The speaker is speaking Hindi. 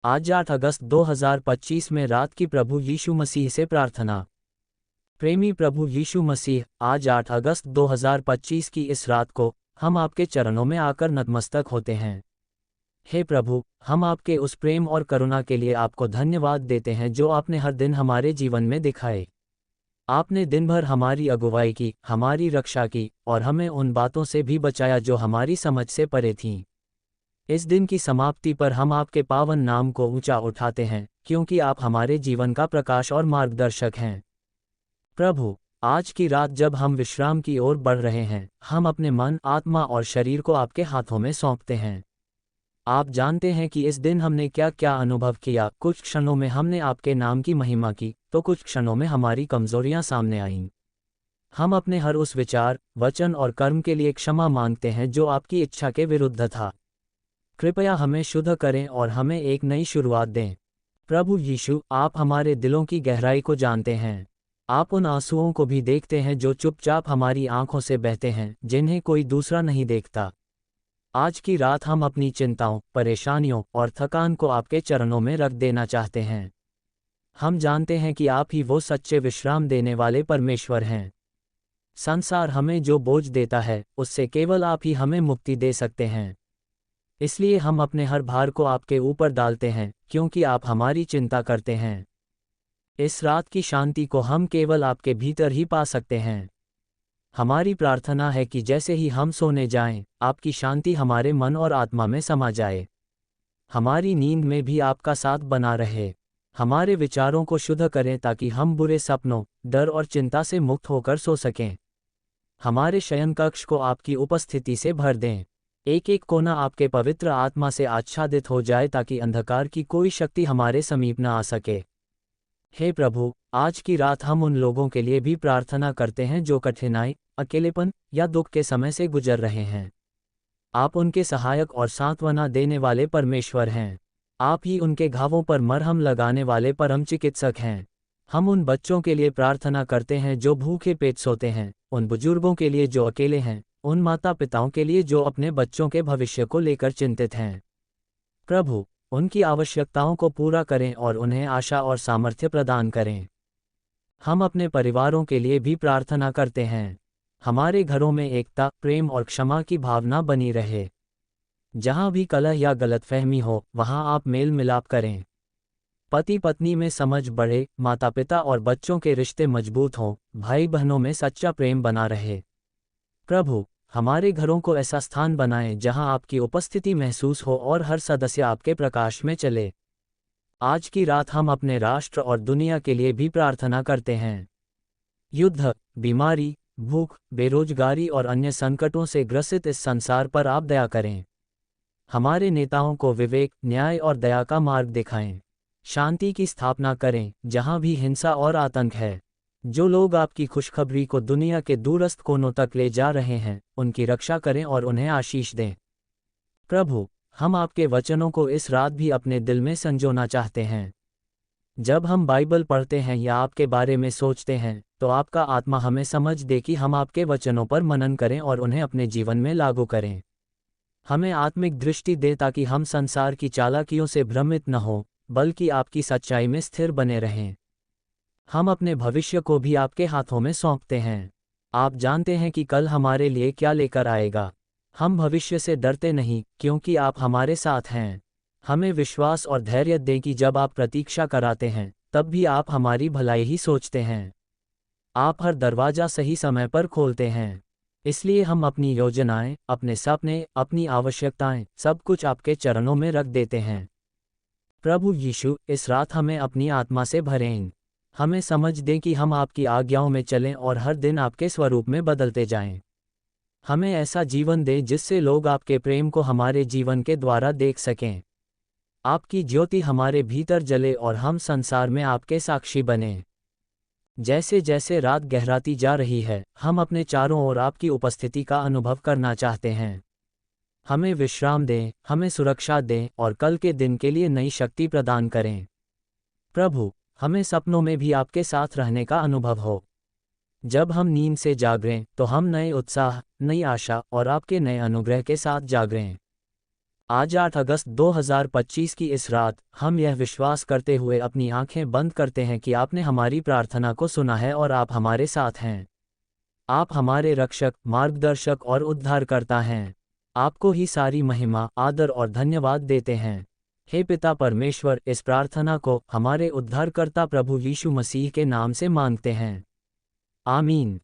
आज 8 अगस्त 2025 में रात की प्रभु यीशु मसीह से प्रार्थना। प्रेमी प्रभु यीशु मसीह, आज 8 अगस्त 2025 की इस रात को हम आपके चरणों में आकर नतमस्तक होते हैं। हे प्रभु, हम आपके उस प्रेम और करुणा के लिए आपको धन्यवाद देते हैं जो आपने हर दिन हमारे जीवन में दिखाए। आपने दिन भर हमारी अगुवाई की, हमारी रक्षा की और हमें उन बातों से भी बचाया जो हमारी समझ से परे थीं। इस दिन की समाप्ति पर हम आपके पावन नाम को ऊंचा उठाते हैं, क्योंकि आप हमारे जीवन का प्रकाश और मार्गदर्शक हैं। प्रभु, आज की रात जब हम विश्राम की ओर बढ़ रहे हैं, हम अपने मन, आत्मा और शरीर को आपके हाथों में सौंपते हैं। आप जानते हैं कि इस दिन हमने क्या क्या अनुभव किया। कुछ क्षणों में हमने आपके नाम की महिमा की, तो कुछ क्षणों में हमारी कमजोरियां सामने आईं। हम अपने हर उस विचार, वचन और कर्म के लिए क्षमा मांगते हैं जो आपकी इच्छा के विरुद्ध था। कृपया हमें शुद्ध करें और हमें एक नई शुरुआत दें। प्रभु यीशु, आप हमारे दिलों की गहराई को जानते हैं। आप उन आंसुओं को भी देखते हैं जो चुपचाप हमारी आंखों से बहते हैं, जिन्हें कोई दूसरा नहीं देखता। आज की रात हम अपनी चिंताओं, परेशानियों और थकान को आपके चरणों में रख देना चाहते हैं। हम जानते हैं कि आप ही वो सच्चे विश्राम देने वाले परमेश्वर हैं। संसार हमें जो बोझ देता है, उससे केवल आप ही हमें मुक्ति दे सकते हैं। इसलिए हम अपने हर भार को आपके ऊपर डालते हैं, क्योंकि आप हमारी चिंता करते हैं। इस रात की शांति को हम केवल आपके भीतर ही पा सकते हैं। हमारी प्रार्थना है कि जैसे ही हम सोने जाएं, आपकी शांति हमारे मन और आत्मा में समा जाए। हमारी नींद में भी आपका साथ बना रहे। हमारे विचारों को शुद्ध करें ताकि हम बुरे सपनों, डर और चिंता से मुक्त होकर सो सकें। हमारे शयन कक्ष को आपकी उपस्थिति से भर दें। एक एक कोना आपके पवित्र आत्मा से आच्छादित हो जाए ताकि अंधकार की कोई शक्ति हमारे समीप न आ सके। हे प्रभु, आज की रात हम उन लोगों के लिए भी प्रार्थना करते हैं जो कठिनाई, अकेलेपन या दुख के समय से गुजर रहे हैं। आप उनके सहायक और सांत्वना देने वाले परमेश्वर हैं। आप ही उनके घावों पर मरहम लगाने वाले परम चिकित्सक हैं। हम उन बच्चों के लिए प्रार्थना करते हैं जो भूखे पेट सोते हैं, उन बुजुर्गों के लिए जो अकेले हैं, उन माता पिताओं के लिए जो अपने बच्चों के भविष्य को लेकर चिंतित हैं। प्रभु, उनकी आवश्यकताओं को पूरा करें और उन्हें आशा और सामर्थ्य प्रदान करें। हम अपने परिवारों के लिए भी प्रार्थना करते हैं। हमारे घरों में एकता, प्रेम और क्षमा की भावना बनी रहे। जहाँ भी कलह या गलतफहमी हो, वहाँ आप मेल मिलाप करें। पति पत्नी में समझ बढ़े, माता पिता और बच्चों के रिश्ते मजबूत हों, भाई बहनों में सच्चा प्रेम बना रहे। प्रभु, हमारे घरों को ऐसा स्थान बनाएं जहां आपकी उपस्थिति महसूस हो और हर सदस्य आपके प्रकाश में चले। आज की रात हम अपने राष्ट्र और दुनिया के लिए भी प्रार्थना करते हैं। युद्ध, बीमारी, भूख, बेरोजगारी और अन्य संकटों से ग्रसित इस संसार पर आप दया करें। हमारे नेताओं को विवेक, न्याय और दया का मार्ग दिखाएं। शांति की स्थापना करें जहां भी हिंसा और आतंक है। जो लोग आपकी खुशखबरी को दुनिया के दूरस्थ कोनों तक ले जा रहे हैं, उनकी रक्षा करें और उन्हें आशीष दें। प्रभु, हम आपके वचनों को इस रात भी अपने दिल में संजोना चाहते हैं। जब हम बाइबल पढ़ते हैं या आपके बारे में सोचते हैं, तो आपका आत्मा हमें समझ दे कि हम आपके वचनों पर मनन करें और उन्हें अपने जीवन में लागू करें। हमें आत्मिक दृष्टि दें ताकि हम संसार की चालाकियों से भ्रमित न हों, बल्कि आपकी सच्चाई में स्थिर बने रहें। हम अपने भविष्य को भी आपके हाथों में सौंपते हैं। आप जानते हैं कि कल हमारे लिए क्या लेकर आएगा। हम भविष्य से डरते नहीं, क्योंकि आप हमारे साथ हैं। हमें विश्वास और धैर्य दें कि जब आप प्रतीक्षा कराते हैं, तब भी आप हमारी भलाई ही सोचते हैं। आप हर दरवाजा सही समय पर खोलते हैं। इसलिए हम अपनी योजनाएं, अपने सपने, अपनी आवश्यकताएं, सब कुछ आपके चरणों में रख देते हैं। प्रभु यीशु, इस रात हमें अपनी आत्मा से भरें। हमें समझ दें कि हम आपकी आज्ञाओं में चलें और हर दिन आपके स्वरूप में बदलते जाएं। हमें ऐसा जीवन दें जिससे लोग आपके प्रेम को हमारे जीवन के द्वारा देख सकें। आपकी ज्योति हमारे भीतर जले और हम संसार में आपके साक्षी बनें। जैसे जैसे रात गहराती जा रही है, हम अपने चारों ओर आपकी उपस्थिति का अनुभव करना चाहते हैं। हमें विश्राम दें, हमें सुरक्षा दें और कल के दिन के लिए नई शक्ति प्रदान करें। प्रभु, हमें सपनों में भी आपके साथ रहने का अनुभव हो। जब हम नींद से जागें, तो हम नए उत्साह, नई आशा और आपके नए अनुग्रह के साथ जागें। आज 8 अगस्त 2025 की इस रात हम यह विश्वास करते हुए अपनी आंखें बंद करते हैं कि आपने हमारी प्रार्थना को सुना है और आप हमारे साथ हैं। आप हमारे रक्षक, मार्गदर्शक और उद्धारकर्ता हैं। आपको ही सारी महिमा, आदर और धन्यवाद देते हैं। हे पिता परमेश्वर, इस प्रार्थना को हमारे उद्धारकर्ता प्रभु यीशु मसीह के नाम से मांगते हैं। आमीन।